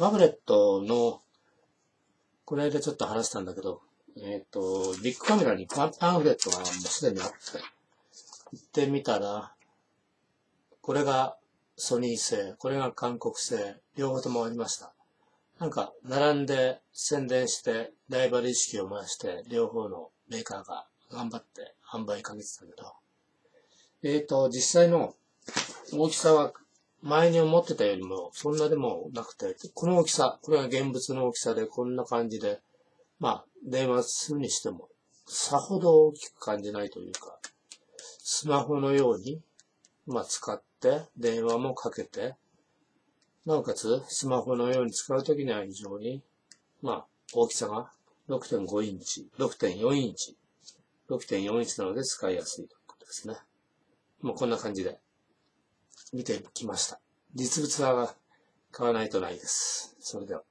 ファブレットの、この間ちょっと話したんだけど、ビッグカメラにパンフレットがもうすでにあって、行ってみたら、これがソニー製、これが韓国製、両方ともありました。なんか、並んで宣伝して、ライバル意識を回して、両方のメーカーが頑張って販売かけてたけど、実際の大きさは前に思ってたよりもそんなでもなくて、この大きさ、これが現物の大きさでこんな感じで、電話するにしても、さほど大きく感じないというか、スマホのように、使って電話もかけて、なおかつスマホのように使うときには非常に、大きさが6.5インチ、6.4インチ、6.4インチなので使いやすいということですね。もうこんな感じで見てきました。実物は買わないとないです。それでは。